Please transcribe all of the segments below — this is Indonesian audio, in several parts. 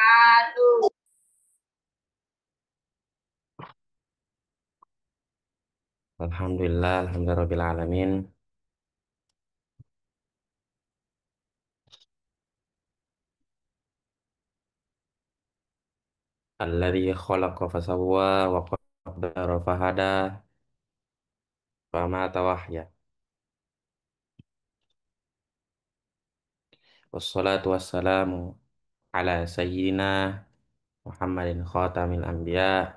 wabarakatuh. Alhamdulillah, alhamdulillah alamin. Alladzi khalaqa fasawwa wa qaddara fahada fama tawahya. Wassalatu wassalamu ala sayyidina Muhammadin khatamil anbiya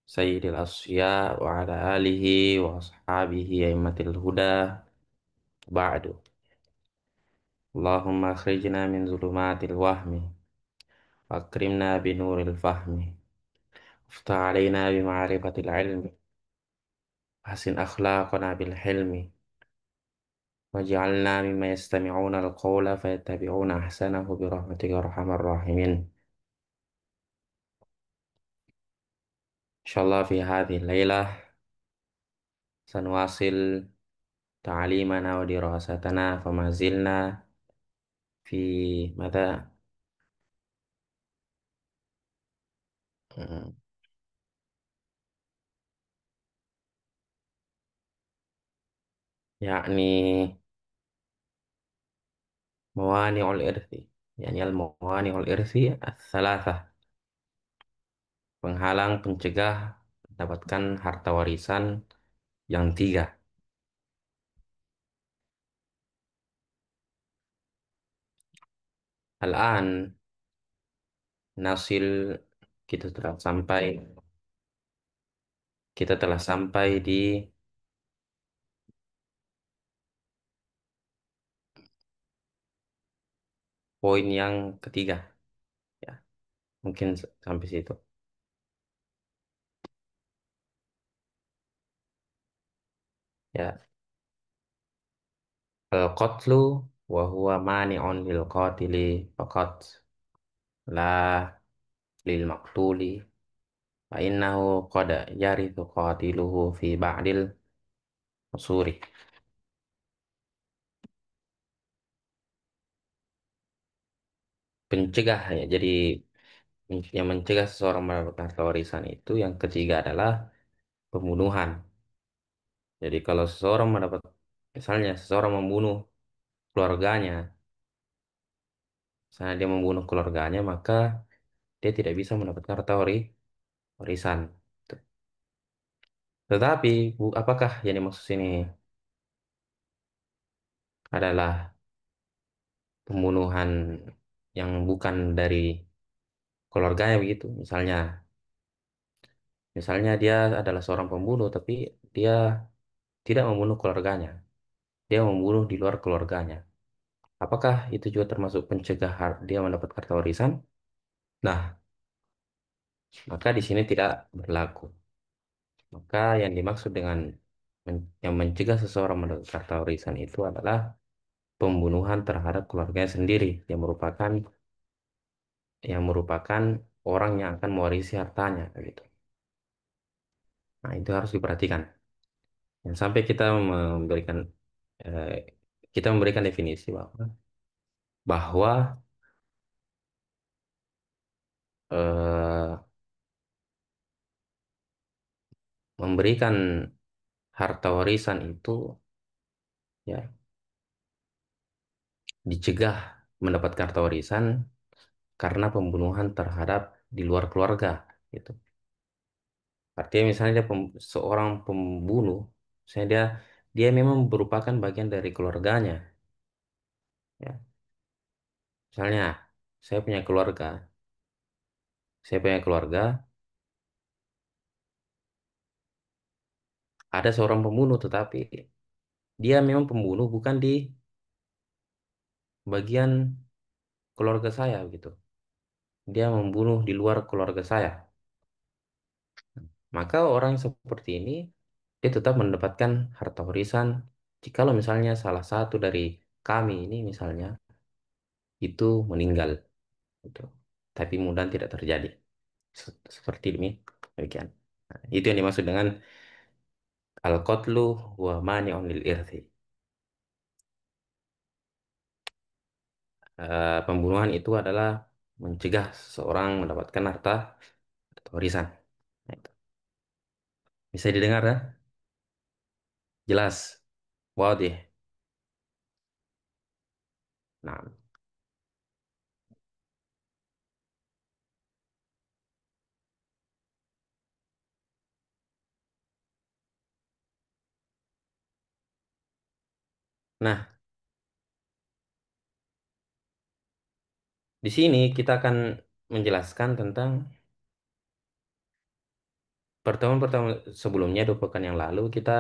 sayyidil asfiya wa ala alihi wa ashabihi aimmatil huda ba'du. Allahumma akhrijna min zulumatil wahmi wa akrimna binuril fahmi. Iftah alaina bima'rifatil ilmi. Hasin akhlaqana bil hilmi. واجعلنا مما يستمعون القول فيتبعون أحسنه برحمتك يا أرحم الراحمين إن شاء الله في هذه الليلة سنواصل تعليمنا ودراستنا فما زلنا في ماذا يعني موانع الإرث يعني الموانع الإرث الثلاثة penghalang pencegah mendapatkan harta warisan yang tiga. Al-an nasil kita telah sampai di poin yang ketiga, ya. Mungkin sampai situ. Ya, al-qatlu wa huwa mani'un lil qatili faqat la lil maqtuli fa innahu qad yarithu qatiluhu fi ba'dil usuri. Pencegah, ya. Jadi yang mencegah seseorang mendapatkan harta warisan itu yang ketiga adalah pembunuhan. Jadi kalau seseorang misalnya seseorang membunuh keluarganya, misalnya dia membunuh keluarganya, maka dia tidak bisa mendapatkan harta warisan. Tetapi, apakah yang dimaksud sini adalah pembunuhan yang bukan dari keluarganya begitu? Misalnya dia adalah seorang pembunuh, tapi dia tidak membunuh keluarganya. Dia membunuh di luar keluarganya. Apakah itu juga termasuk pencegah dia mendapat harta warisan? Nah, maka di sini tidak berlaku. Maka yang dimaksud dengan yang mencegah seseorang mendapat harta warisan itu adalah pembunuhan terhadap keluarganya sendiri yang merupakan orang yang akan mewarisi hartanya gitu. Nah, itu harus diperhatikan. Dan sampai eh, kita memberikan definisi bahwa eh, memberikan harta warisan itu, ya, dicegah mendapatkan harta warisan karena pembunuhan terhadap di luar keluarga gitu. Artinya misalnya seorang pembunuh, misalnya dia memang merupakan bagian dari keluarganya, ya. Misalnya saya punya keluarga, ada seorang pembunuh, tetapi dia memang pembunuh bukan di bagian keluarga saya gitu. Dia membunuh di luar keluarga saya. Maka orang seperti ini dia tetap mendapatkan harta warisan jikalau misalnya salah satu dari kami ini misalnya itu meninggal gitu. Tapi mudah tidak terjadi. Seperti ini demikian. Nah, itu yang dimaksud dengan al-qatlu wa mani'un lil irthi. Pembunuhan itu adalah mencegah seseorang mendapatkan harta atau warisan. Nah, itu. Bisa didengar ya? Jelas. Wow deh. Nah, nah, di sini kita akan menjelaskan tentang pertemuan-pertemuan sebelumnya 2 pekan yang lalu kita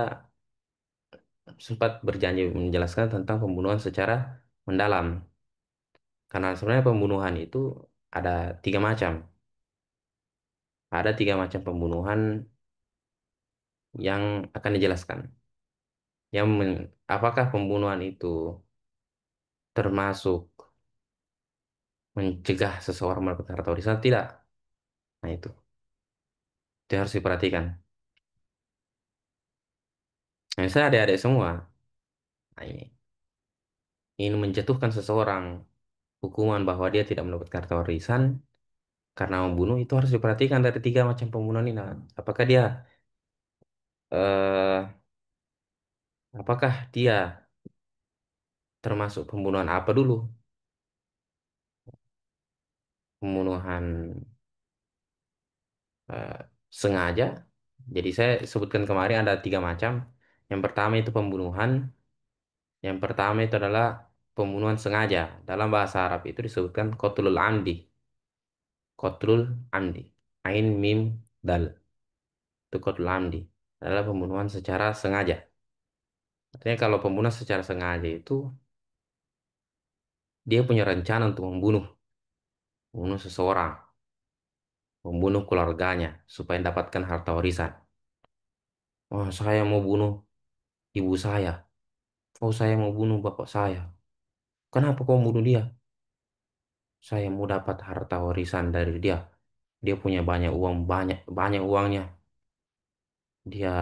sempat berjanji menjelaskan tentang pembunuhan secara mendalam. Karena sebenarnya pembunuhan itu ada 3 macam. Ada 3 macam pembunuhan yang akan dijelaskan. Apakah pembunuhan itu termasuk mencegah seseorang melakukan harta warisan? Tidak. Nah itu harus diperhatikan. Nah, misalnya adik-adik semua, nah ini menjatuhkan seseorang hukuman bahwa dia tidak mendapatkan harta warisan karena membunuh itu harus diperhatikan dari 3 macam pembunuhan ini. Nah, apakah dia eh, apakah dia termasuk pembunuhan apa dulu? Pembunuhan eh, sengaja. Jadi saya sebutkan kemarin ada 3 macam. Yang pertama itu pembunuhan. Yang pertama itu adalah pembunuhan sengaja. Dalam bahasa Arab itu disebutkan qatlul amdi. Qatlul amdi. Ain mim dal. Itu qatlul amdi. Adalah pembunuhan secara sengaja. Artinya kalau pembunuhan secara sengaja itu dia punya rencana untuk membunuh seseorang, membunuh keluarganya supaya mendapatkan harta warisan. Oh, saya mau bunuh ibu saya. Oh, saya mau bunuh bapak saya. Kenapa kau bunuh dia? Saya mau dapat harta warisan dari dia. Dia punya banyak uang, banyak banyak uangnya. Dia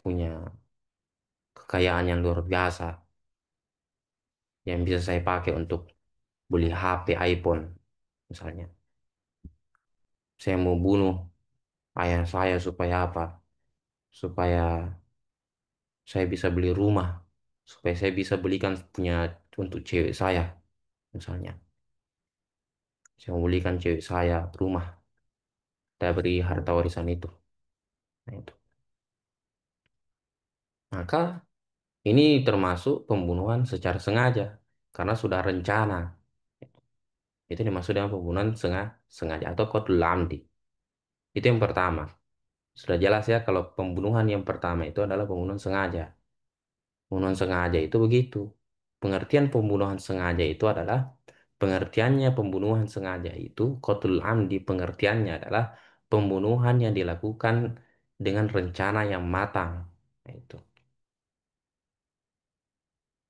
punya kekayaan yang luar biasa yang bisa saya pakai untuk beli HP iPhone misalnya. Saya mau bunuh ayah saya supaya apa? Supaya saya bisa beli rumah, supaya saya bisa belikan punya untuk cewek saya misalnya. Saya mau belikan cewek saya rumah dari harta warisan itu. Nah, itu. Maka ini termasuk pembunuhan secara sengaja karena sudah rencana. Itu dimaksud dengan pembunuhan sengaja atau qatlul amdi. Itu yang pertama. Sudah jelas ya kalau pembunuhan yang pertama itu adalah pembunuhan sengaja. Pembunuhan sengaja itu begitu. Pengertian pembunuhan sengaja itu adalah pengertiannya pembunuhan sengaja itu qatlul amdi pengertiannya adalah pembunuhan yang dilakukan dengan rencana yang matang. Nah, itu.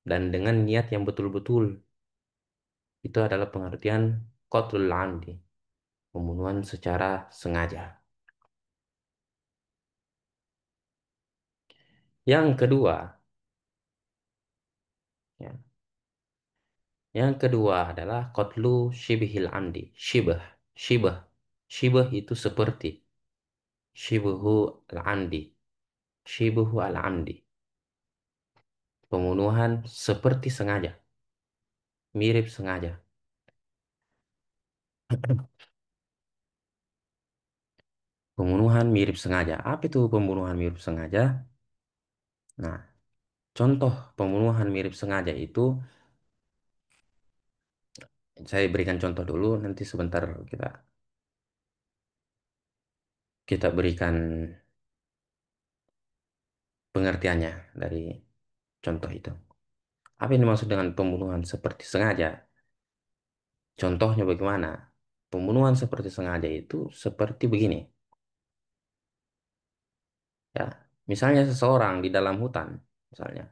Dan dengan niat yang betul-betul. Itu adalah pengertian qatlul amdi, pembunuhan secara sengaja. Yang kedua, ya, yang kedua adalah qatlu shibhil amdi. Shibah, shibah, shibah itu seperti. Shibhu al-amdi, shibhu al-amdi. Pembunuhan seperti sengaja, mirip sengaja. Pembunuhan mirip sengaja. Apa itu pembunuhan mirip sengaja? Nah, contoh pembunuhan mirip sengaja itu saya berikan contoh dulu, nanti sebentar kita kita berikan pengertiannya dari contoh itu. Apa yang dimaksud dengan pembunuhan seperti sengaja? Contohnya bagaimana? Pembunuhan seperti sengaja itu seperti begini, ya. Misalnya seseorang di dalam hutan, misalnya,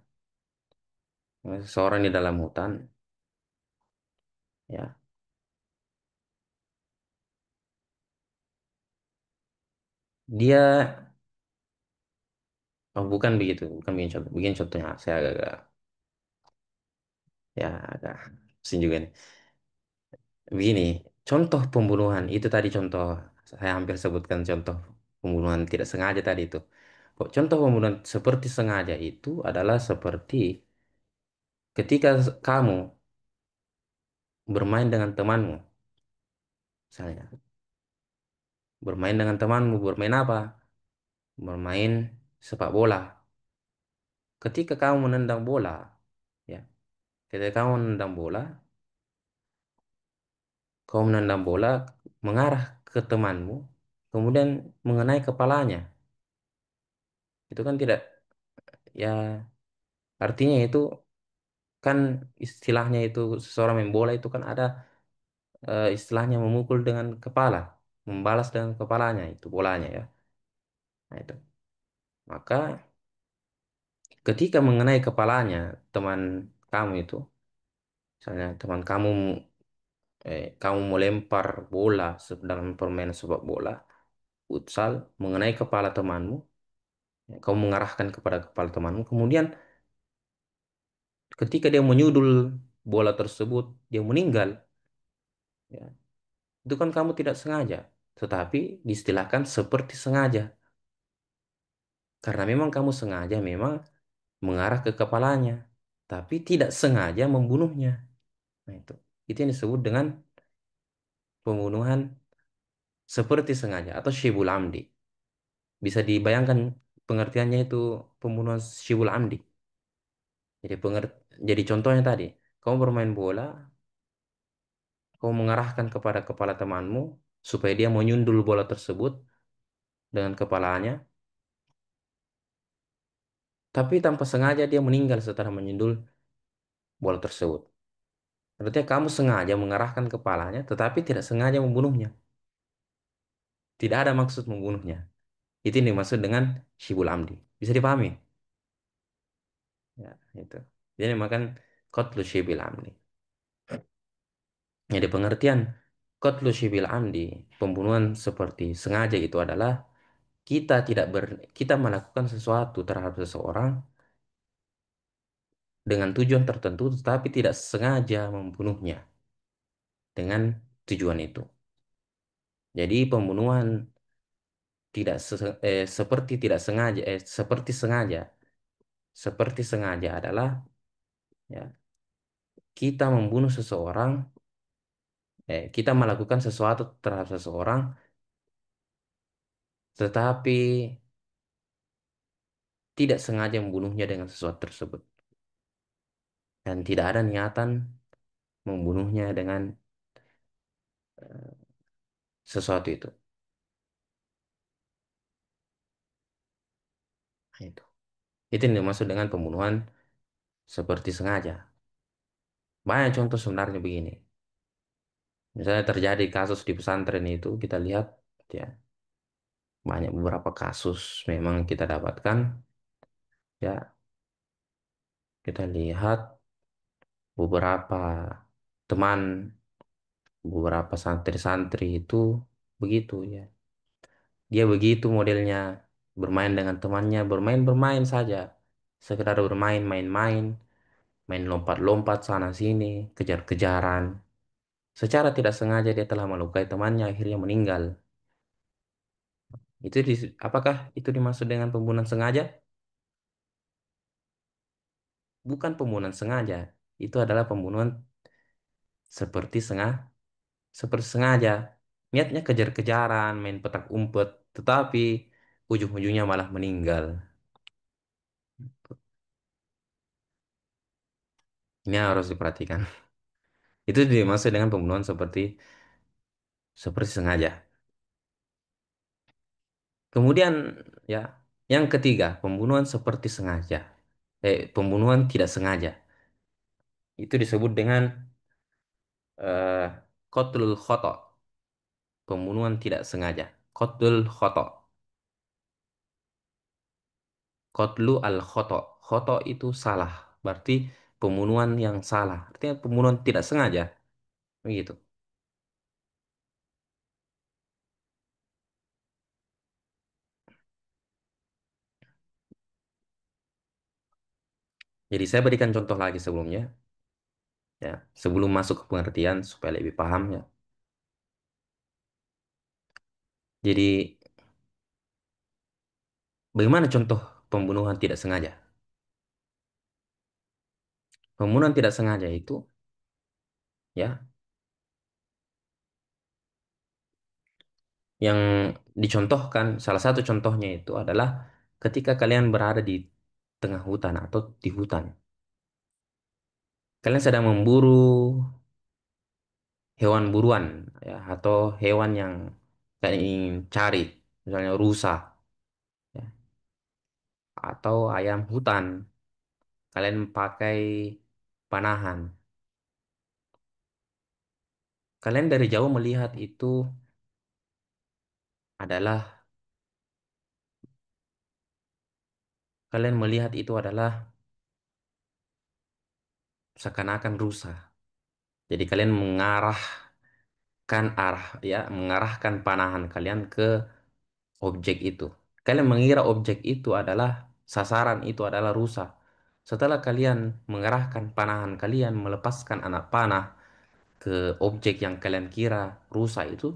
seseorang di dalam hutan, ya, dia, oh, bukan begitu, bukan begini contohnya, saya agak, ya, agak pusing juga nih. Begini, contoh pembunuhan itu tadi contoh saya hampir sebutkan contoh pembunuhan tidak sengaja tadi itu. Contoh pembunuhan seperti sengaja itu adalah seperti ketika kamu bermain dengan temanmu, misalnya bermain dengan temanmu, bermain apa? Bermain sepak bola. Ketika kamu menendang bola, ya, ketika kamu menendang bola, mengarah ke temanmu, kemudian mengenai kepalanya. Itu kan tidak, ya, artinya itu kan istilahnya itu seseorang main bola itu kan ada istilahnya memukul dengan kepala, membalas dengan kepalanya itu bolanya ya. Nah itu. Maka ketika mengenai kepalanya teman kamu itu, misalnya teman kamu kamu melempar bola dalam permainan sepak bola, futsal, mengenai kepala temanmu, ya, kamu mengarahkan kepada kepala temanmu, kemudian ketika dia menyudul bola tersebut, dia meninggal, ya, itu kan kamu tidak sengaja, tetapi diistilahkan seperti sengaja, karena memang kamu sengaja memang mengarah ke kepalanya, tapi tidak sengaja membunuhnya. Nah itu yang disebut dengan pembunuhan seperti sengaja atau syibul amdi. Bisa dibayangkan pengertiannya itu pembunuhan syibul amdi. Jadi jadi contohnya tadi, kamu bermain bola, kamu mengarahkan kepada kepala temanmu supaya dia menyundul bola tersebut dengan kepalanya, tapi tanpa sengaja dia meninggal setelah menyundul bola tersebut. Artinya kamu sengaja mengarahkan kepalanya, tetapi tidak sengaja membunuhnya. Tidak ada maksud membunuhnya. Itu yang dimaksud dengan syibul amdi. Bisa dipahami? Ya, itu. Jadi makan qatlu syibil amdi. Jadi pengertian qatlu syibil amdi, pembunuhan seperti sengaja itu adalah kita melakukan sesuatu terhadap seseorang dengan tujuan tertentu tetapi tidak sengaja membunuhnya dengan tujuan itu. Jadi pembunuhan seperti tidak sengaja seperti sengaja adalah, ya, kita membunuh seseorang, kita melakukan sesuatu terhadap seseorang tetapi tidak sengaja membunuhnya dengan sesuatu tersebut dan tidak ada niatan membunuhnya dengan sesuatu itu. Nah, itu yang dimaksud dengan pembunuhan seperti sengaja. Banyak contoh sebenarnya begini. Misalnya terjadi kasus di pesantren itu kita lihat, ya, banyak beberapa kasus memang kita dapatkan, ya, kita lihat beberapa teman, beberapa santri-santri itu begitu ya. Dia begitu modelnya, bermain dengan temannya, bermain-bermain saja. Sekedar bermain, main-main, main lompat-lompat sana sini, kejar-kejaran. Secara tidak sengaja dia telah melukai temannya, akhirnya meninggal. Apakah itu dimaksud dengan pembunuhan sengaja? Bukan pembunuhan sengaja. Itu adalah pembunuhan seperti seperti sengaja. Niatnya kejar-kejaran, main petak umpet, tetapi ujung-ujungnya malah meninggal. Ini harus diperhatikan. Itu dimaksud dengan pembunuhan seperti sengaja. Kemudian, ya, yang ketiga, pembunuhan seperti sengaja. Pembunuhan tidak sengaja. Itu disebut dengan eh qatlul khoto, pembunuhan tidak sengaja. Qatlul khoto, qatlu al khoto. Khoto itu salah. Berarti pembunuhan yang salah. Artinya pembunuhan tidak sengaja. Begitu. Jadi saya berikan contoh lagi sebelumnya, ya, sebelum masuk ke pengertian supaya lebih paham, ya. Jadi, bagaimana contoh pembunuhan tidak sengaja? Pembunuhan tidak sengaja itu, ya, yang dicontohkan, salah satu contohnya itu adalah ketika kalian berada di tengah hutan atau di hutan. Kalian sedang memburu hewan buruan, ya, atau hewan yang kalian ingin cari, misalnya rusa, ya, atau ayam hutan. Kalian pakai panahan. Kalian dari jauh melihat itu adalah, kalian melihat itu adalah seakan-akan rusa. Jadi kalian mengarahkan panahan kalian ke objek itu. Kalian mengira objek itu adalah sasaran, itu adalah rusa. Setelah kalian mengerahkan panahan kalian, melepaskan anak panah ke objek yang kalian kira rusa itu,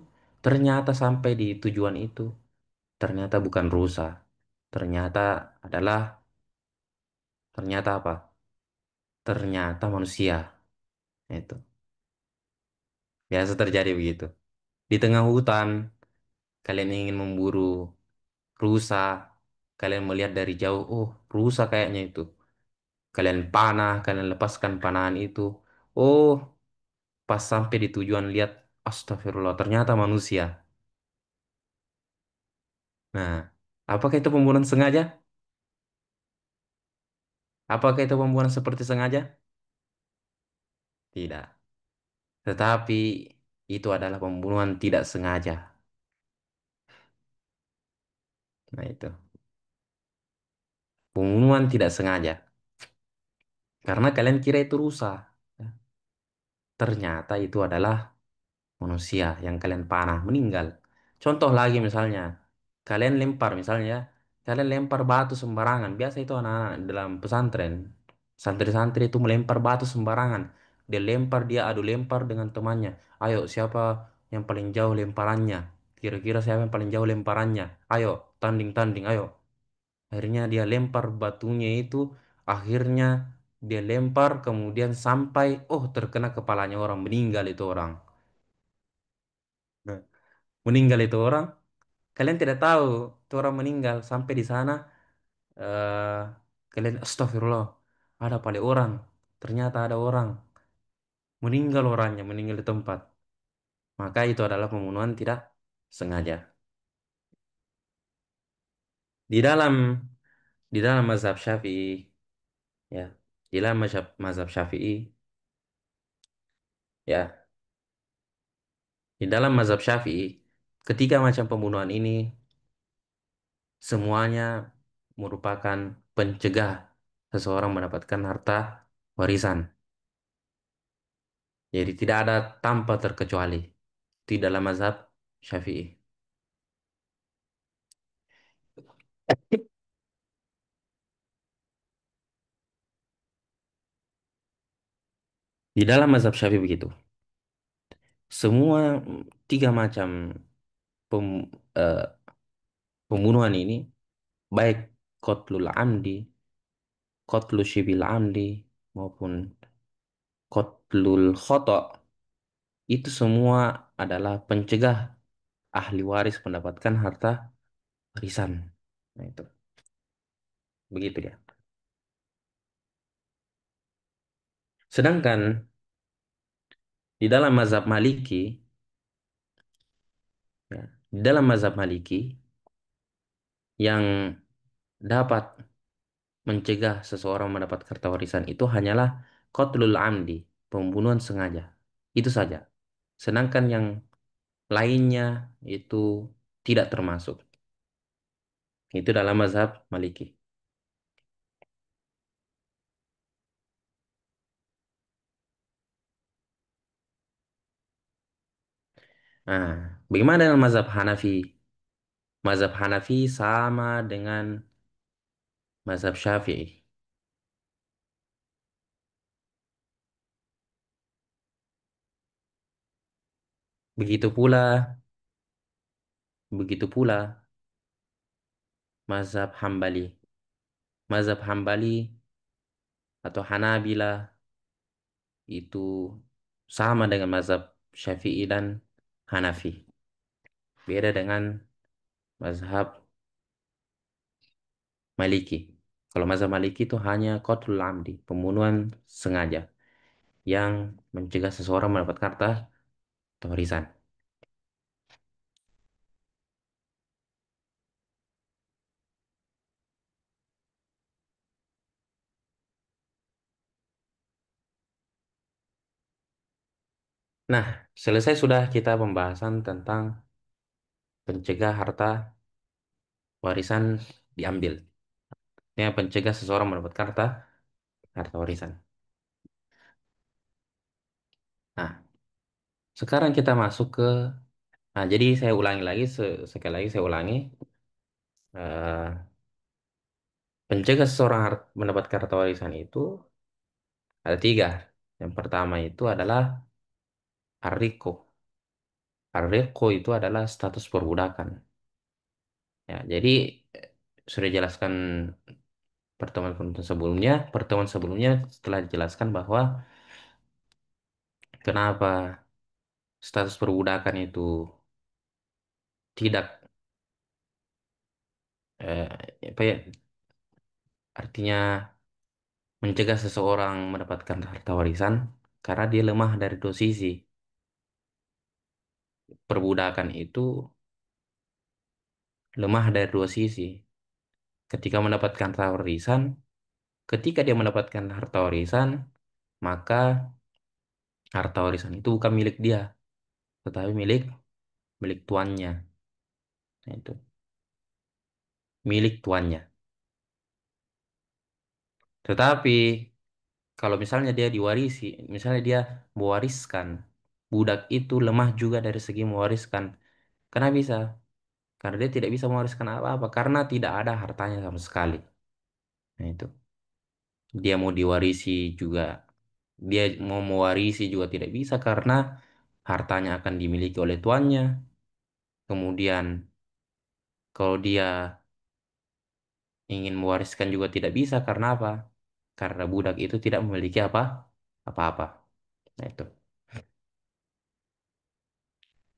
ternyata sampai di tujuan itu, ternyata bukan rusa. Ternyata adalah, ternyata apa? Ternyata manusia. Itu. Biasa terjadi begitu. Di tengah hutan, kalian ingin memburu rusa, kalian melihat dari jauh, oh, rusa kayaknya itu. Kalian panah, kalian lepaskan panahan itu. Oh, pas sampai di tujuan lihat, astagfirullah, ternyata manusia. Nah, apakah itu pembunuhan sengaja? Apakah itu pembunuhan seperti sengaja? Tidak. Tetapi itu adalah pembunuhan tidak sengaja. Nah, itu. Pembunuhan tidak sengaja. Karena kalian kira itu rusa. Ternyata itu adalah manusia yang kalian panah meninggal. Contoh lagi misalnya, kalian lempar misalnya, ya, kalian lempar batu sembarangan. Biasa itu anak-anak dalam pesantren, santri-santri itu melempar batu sembarangan. Dia lempar, dia adu lempar dengan temannya. Ayo, siapa yang paling jauh lemparannya? Kira-kira siapa yang paling jauh lemparannya? Ayo, tanding-tanding, ayo. Akhirnya dia lempar batunya itu, akhirnya dia lempar kemudian sampai, oh, terkena kepalanya orang, meninggal itu orang. Nah, meninggal itu orang, kalian tidak tahu itu orang meninggal sampai di sana, eh kalian astagfirullah, ada pada orang, ternyata ada orang meninggal, orangnya meninggal di tempat, maka itu adalah pembunuhan tidak sengaja. Di dalam di dalam mazhab Syafi'i, ya, di dalam mazhab Syafi'i, ya, di dalam mazhab Syafi'i, ketiga macam pembunuhan ini semuanya merupakan pencegah seseorang mendapatkan harta warisan. Jadi tidak ada tanpa terkecuali di dalam mazhab Syafi'i. Di dalam mazhab Syafi'i begitu. Semua tiga macam pem- eh, pembunuhan ini, baik qatlul amdi, qatlu syibil amdi, maupun qatlul khoto, itu semua adalah pencegah ahli waris mendapatkan harta warisan. Nah, itu. Begitu dia. Sedangkan di dalam mazhab Maliki, ya, di dalam mazhab Maliki yang dapat mencegah seseorang mendapat harta warisan itu hanyalah qatlul amdi, pembunuhan sengaja. Itu saja. Sedangkan yang lainnya itu tidak termasuk. Itu dalam mazhab Maliki. Nah, bagaimana dengan mazhab Hanafi? Mazhab Hanafi sama dengan mazhab Syafi'i. Begitu pula, Begitu pula mazhab Hambali. Mazhab Hambali atau Hanabila itu sama dengan mazhab Syafi'i dan Hanafi. Beda dengan mazhab Maliki. Kalau mazhab Maliki itu hanya qatlul amdi, pembunuhan sengaja yang mencegah seseorang mendapat harta atau warisan. Nah, selesai sudah kita pembahasan tentang pencegah harta warisan diambil. Yang pencegah seseorang mendapat harta warisan. Nah, sekarang kita masuk ke, nah jadi saya ulangi lagi, sekali lagi saya ulangi. Eh, Pencegah seseorang mendapatkan harta warisan itu ada tiga. Yang pertama itu adalah arriko. Arriko itu adalah status perbudakan. Ya, jadi eh, sudah jelaskan pertemuan sebelumnya setelah dijelaskan bahwa kenapa status perbudakan itu tidak eh, apa ya, artinya mencegah seseorang mendapatkan harta warisan karena dia lemah dari dua sisi. Perbudakan itu lemah dari dua sisi. Ketika mendapatkan harta warisan, ketika dia mendapatkan harta warisan, maka harta warisan itu bukan milik dia, tetapi milik milik tuannya. Nah, itu milik tuannya. Tetapi kalau misalnya dia diwarisi, misalnya dia mewariskan, budak itu lemah juga dari segi mewariskan. Karena bisa, karena dia tidak bisa mewariskan apa-apa, karena tidak ada hartanya sama sekali. Nah itu, dia mau diwarisi juga, dia mau mewarisi juga tidak bisa karena hartanya akan dimiliki oleh tuannya. Kemudian kalau dia ingin mewariskan juga tidak bisa karena apa? Karena budak itu tidak memiliki apa-apa. Nah itu.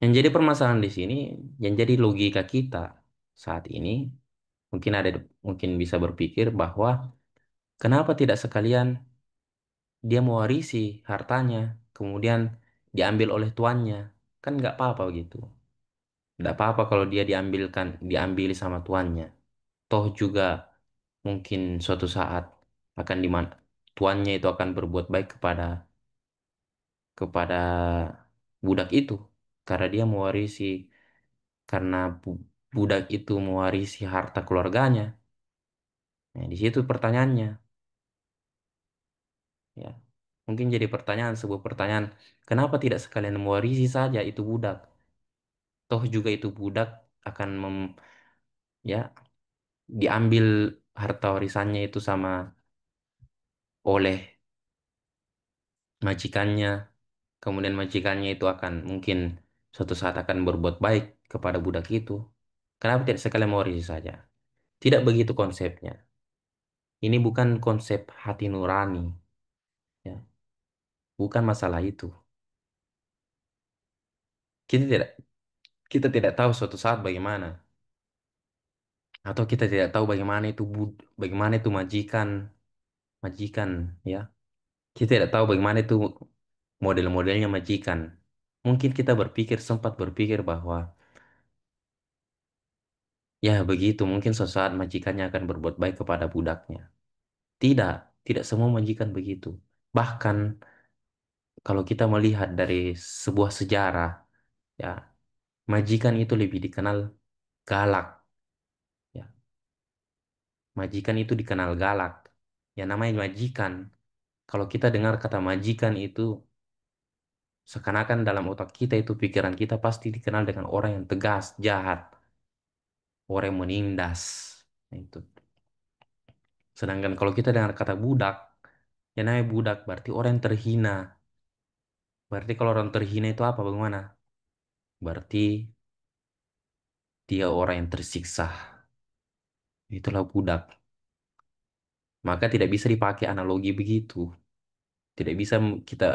Yang jadi permasalahan di sini, yang jadi logika kita saat ini, mungkin ada mungkin bisa berpikir bahwa kenapa tidak sekalian dia mewarisi hartanya, kemudian diambil oleh tuannya, kan nggak apa-apa gitu. Nggak apa-apa kalau dia diambil sama tuannya. Toh juga mungkin suatu saat akan tuannya itu akan berbuat baik kepada budak itu karena dia mewarisi karena budak itu mewarisi harta keluarganya. Nah, di situ pertanyaannya, ya. Mungkin jadi sebuah pertanyaan, kenapa tidak sekalian mewarisi saja itu budak? Toh juga itu budak akan ya diambil harta warisannya itu sama oleh majikannya. Kemudian majikannya itu akan mungkin suatu saat akan berbuat baik kepada budak itu. Kenapa tidak sekalian mewarisi saja? Tidak begitu konsepnya. Ini bukan konsep hati nurani, ya. Bukan masalah itu. Kita tidak kita tidak tahu suatu saat bagaimana, atau kita tidak tahu bagaimana itu majikan, majikan, ya. Kita tidak tahu bagaimana itu model-modelnya majikan. Mungkin kita sempat berpikir bahwa ya begitu, mungkin suatu saat majikannya akan berbuat baik kepada budaknya. Tidak, tidak semua majikan begitu. Bahkan kalau kita melihat dari sebuah sejarah, ya, majikan itu lebih dikenal galak, ya. Majikan itu dikenal galak. Yang namanya majikan, kalau kita dengar kata majikan itu seakan-akan dalam otak kita itu pikiran kita pasti dikenal dengan orang yang tegas, jahat, orang yang menindas. Nah, itu. Sedangkan kalau kita dengar kata budak, yang namanya budak berarti orang yang terhina. Berarti kalau orang terhina itu apa? Bagaimana? Berarti dia orang yang tersiksa. Itulah budak. Maka tidak bisa dipakai analogi begitu. Tidak bisa kita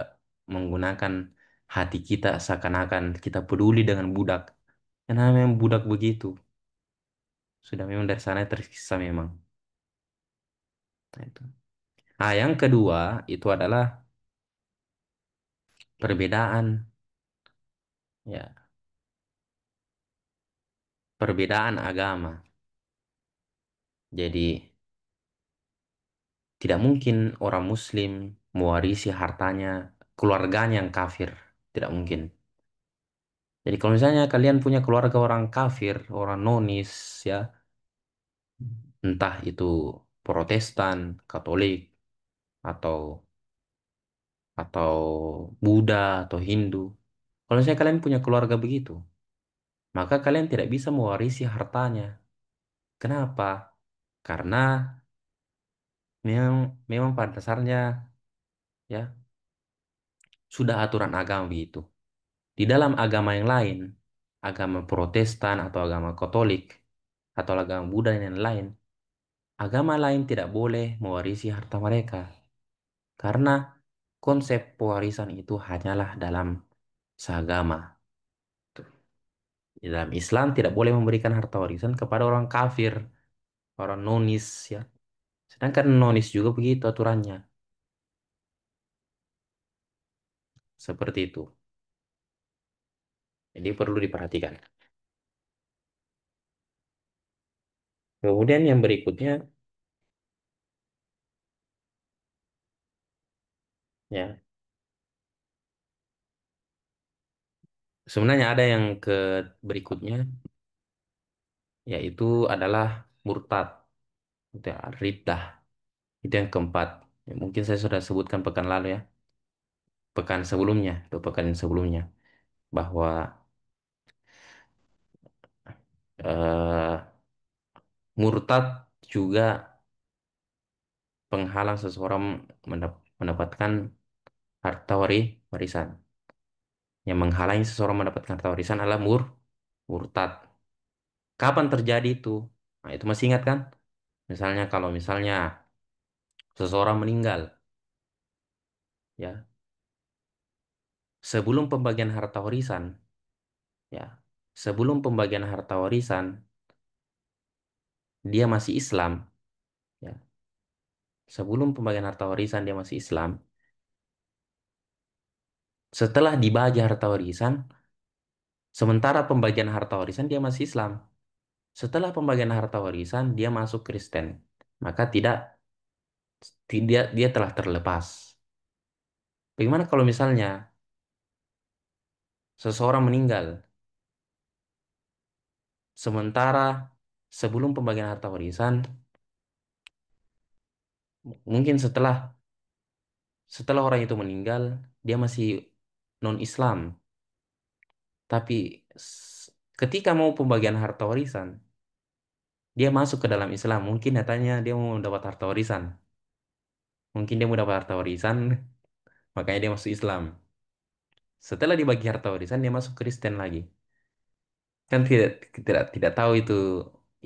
menggunakan hati kita seakan-akan kita peduli dengan budak. Karena memang budak begitu. Sudah memang dari sana tersiksa memang. Nah, itu. Nah, yang kedua itu adalah perbedaan, ya, perbedaan agama. Jadi tidak mungkin orang Muslim mewarisi hartanya keluarganya yang kafir. Tidak mungkin. Jadi kalau misalnya kalian punya keluarga orang kafir, orang nonis, ya, entah itu Protestan, Katolik, atau Buddha atau Hindu. Kalau misalnya kalian punya keluarga begitu, maka kalian tidak bisa mewarisi hartanya. Kenapa? Karena memang memang pada dasarnya, ya, sudah aturan agama begitu. Di dalam agama yang lain, agama Protestan atau agama Katolik atau agama Buddha dan yang lain, agama lain tidak boleh mewarisi harta mereka karena konsep pewarisan itu hanyalah dalam seagama. Tuh. Di dalam Islam tidak boleh memberikan harta warisan kepada orang kafir, orang nonis, ya. Sedangkan nonis juga begitu aturannya. Seperti itu. Jadi perlu diperhatikan. Kemudian yang berikutnya, ya, sebenarnya ada yang ke berikutnya, yaitu adalah murtad, itu ya, riddah. Itu yang keempat. Ya, mungkin saya sudah sebutkan pekan lalu, ya, pekan sebelumnya, atau pekan yang sebelumnya, bahwa eh, murtad juga penghalang seseorang mendapatkan harta warisan. Yang menghalangi seseorang mendapatkan harta warisan adalah murtad. Kapan terjadi itu? Nah, itu masih ingat kan? Misalnya kalau misalnya seseorang meninggal, ya, sebelum pembagian harta warisan, ya, sebelum pembagian harta warisan, dia masih Islam, ya. Sebelum pembagian harta warisan dia masih Islam. Setelah dibagi harta warisan, sementara pembagian harta warisan dia masih Islam. Setelah pembagian harta warisan dia masuk Kristen. Maka tidak dia telah terlepas. Bagaimana kalau misalnya seseorang meninggal sementara sebelum pembagian harta warisan, mungkin setelah orang itu meninggal dia masih non-Islam, tapi ketika mau pembagian harta warisan dia masuk ke dalam Islam, mungkin nyatanya dia mau dapat harta warisan, mungkin dia mau dapat harta warisan, makanya dia masuk Islam. Setelah dibagi harta warisan dia masuk Kristen lagi, kan tidak tahu itu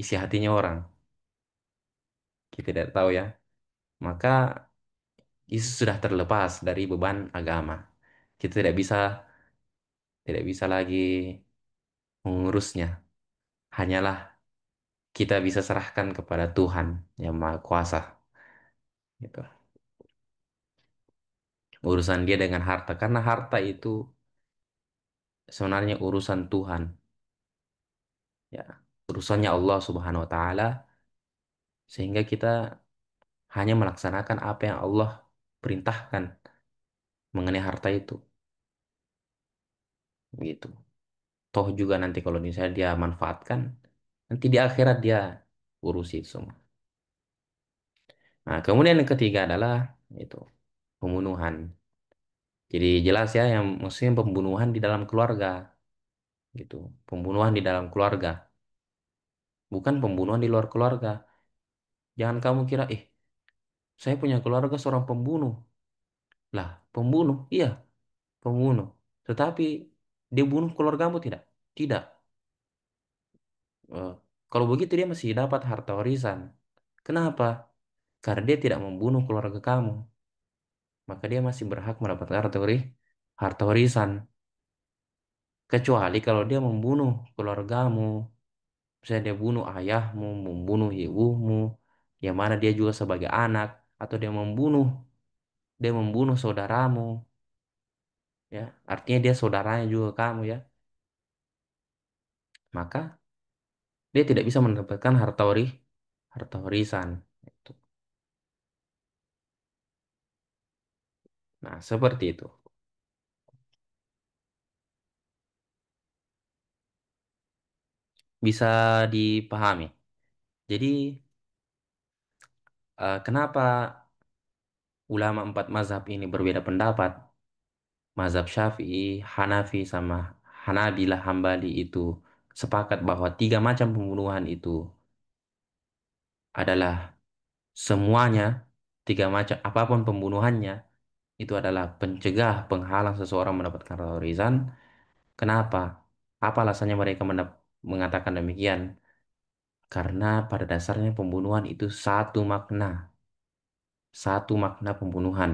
isi hatinya orang, kita tidak tahu, ya. Maka itu sudah terlepas dari beban agama. Kita tidak bisa lagi mengurusnya. Hanyalah kita bisa serahkan kepada Tuhan yang Maha Kuasa. Gitu. Urusan dia dengan harta. Karena harta itu sebenarnya urusan Tuhan. Ya. Urusannya Allah Subhanahu Wa Taala. Sehingga kita hanya melaksanakan apa yang Allah perintahkan mengenai harta itu. Gitu. Toh juga nanti kalau misalnya dia manfaatkan, nanti di akhirat dia urusi itu semua. Nah, kemudian yang ketiga adalah itu pembunuhan. Jadi jelas, ya, yang maksudnya pembunuhan di dalam keluarga, gitu. Pembunuhan di dalam keluarga, bukan pembunuhan di luar keluarga. Jangan kamu kira, saya punya keluarga seorang pembunuh. Lah, pembunuh, iya, pembunuh. Tetapi dia bunuh keluargamu tidak? Tidak. Eh, Kalau begitu dia masih dapat harta warisan. Kenapa? Karena dia tidak membunuh keluarga kamu, maka dia masih berhak mendapatkan harta warisan. Kecuali kalau dia membunuh keluargamu, misalnya dia bunuh ayahmu, membunuh ibumu, yang mana dia juga sebagai anak, atau dia membunuh saudaramu, ya, artinya dia saudaranya juga kamu ya, maka dia tidak bisa mendapatkan harta warisan. Itu. Nah, seperti itu. Bisa dipahami. Jadi, kenapa ulama empat mazhab ini berbeda pendapat? Mazhab Syafi'i, Hanafi, sama Hanabilah Hambali itu sepakat bahwa tiga macam pembunuhan itu adalah semuanya, tiga macam apapun pembunuhannya itu adalah pencegah, penghalang seseorang mendapatkan warisan. Kenapa? Apa alasannya mereka mengatakan demikian? Karena pada dasarnya pembunuhan itu satu makna pembunuhan.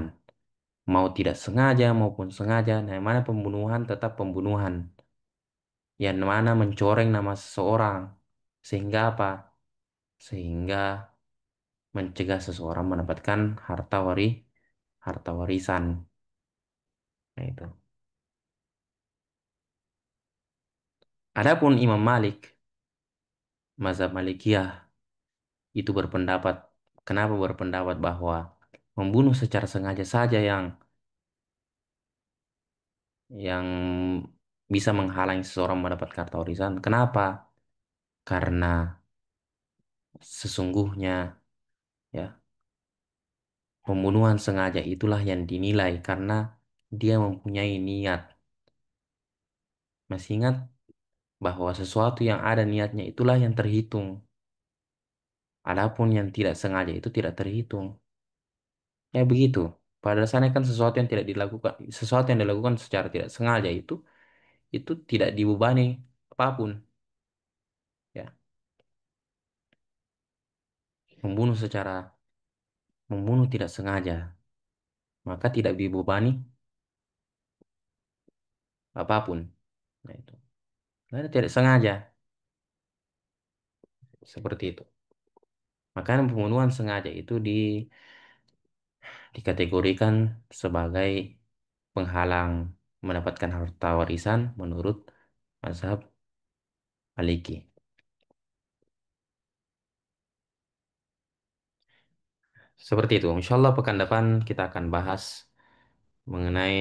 Mau tidak sengaja maupun sengaja, nah yang mana pembunuhan tetap pembunuhan. Yang mana mencoreng nama seseorang. Sehingga apa? Sehingga mencegah seseorang mendapatkan harta warisan. Nah, itu. Adapun Imam Malik, mazhab Malikiyah itu berpendapat, kenapa berpendapat bahwa membunuh secara sengaja saja yang bisa menghalangi seseorang mendapatkan harta warisan. Kenapa? Karena sesungguhnya ya pembunuhan sengaja itulah yang dinilai karena dia mempunyai niat. Masih ingat bahwa sesuatu yang ada niatnya itulah yang terhitung. Adapun yang tidak sengaja itu tidak terhitung. Ya begitu. Pada dasarnya kan sesuatu yang dilakukan secara tidak sengaja itu tidak dibebani apapun. Ya, membunuh membunuh tidak sengaja, maka tidak dibebani apapun. Nah itu. Karena tidak sengaja seperti itu. Makanya pembunuhan sengaja itu dikategorikan sebagai penghalang mendapatkan harta warisan menurut mazhab Maliki. Seperti itu. Insya Allah pekan depan kita akan bahas mengenai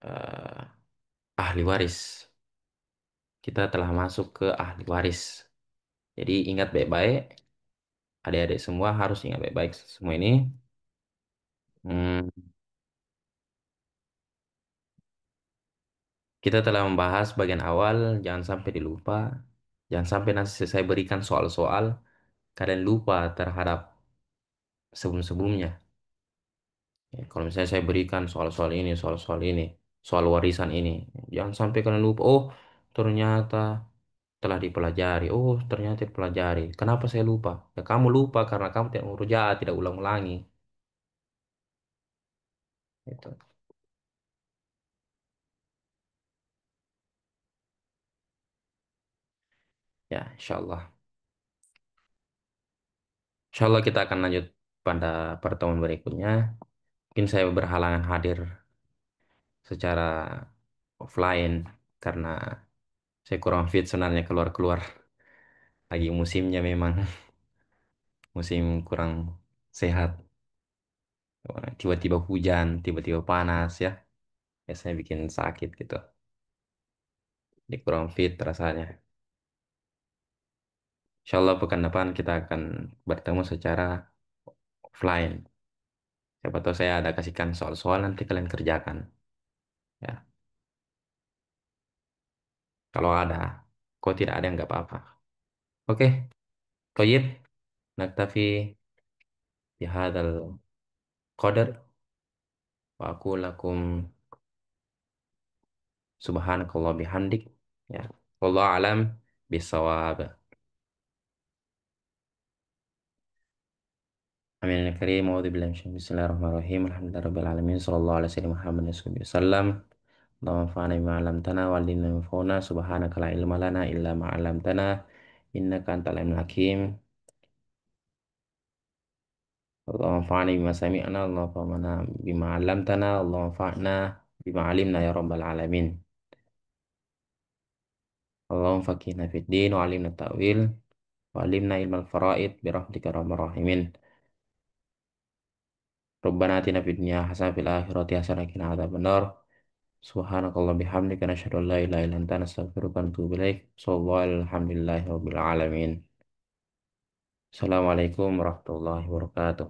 eh, ahli waris. Kita telah masuk ke ahli waris. Jadi ingat baik-baik, adik-adik semua harus ingat baik-baik semua ini. Hmm, kita telah membahas bagian awal, jangan sampai dilupa. Jangan sampai nanti saya berikan soal-soal, kalian lupa terhadap sebelum-sebelumnya. Ya, kalau misalnya saya berikan soal-soal ini, soal warisan ini, jangan sampai kalian lupa. Oh, ternyata telah dipelajari. Oh, ternyata dipelajari. Kenapa saya lupa? Ya, kamu lupa karena kamu tidak mengerjakan, tidak ulang-ulangi. Itu. Ya, insya Allah. Insya Allah kita akan lanjut pada pertemuan berikutnya. Mungkin saya berhalangan hadir secara offline karena saya kurang fit sebenarnya keluar-keluar. Lagi musimnya memang musim kurang sehat. Tiba-tiba hujan, tiba-tiba panas ya. Biasanya bikin sakit gitu. Jadi kurang fit rasanya. Insya Allah pekan depan kita akan bertemu secara offline. Siapa tahu saya ada kasihkan soal-soal nanti kalian kerjakan. Ya, kalau ada, kalau tidak ada nggak apa-apa. Oke, Toyib, naktafi bihadal qadar wa aku lakum subhanakallah bihamdik. Ya, wallahu alam. بالصواب. آمين يا كريم. أعوذ بالله من الشيطان. بسم الله الرحمن الرحيم. الحمد لله رب العالمين، صلى الله على سيدنا محمد وسلم. اللهم انفعنا بما علمتنا وعلمنا ما ينفعنا. سبحانك لا علم لنا إلا ما علمتنا إنك أنت العليم الحكيم. اللهم انفعنا بما سمعنا، اللهم انفعنا بما علمتنا، اللهم انفعنا بما علمنا يا رب العالمين. اللهم فقهنا في الدين وعلمنا التأويل وعلمنا علم الفرائض برحمتك يا أرحم الراحمين. ربنا آتنا في الدنيا حسنة في الآخرة حسنة وقنا عذاب النار. سبحانك اللهم بحمدك نشهد أن لا إله إلا أنت نستغفرك ونتوب إليك. صلى الله على الحمد لله رب العالمين. السلام عليكم ورحمة الله وبركاته.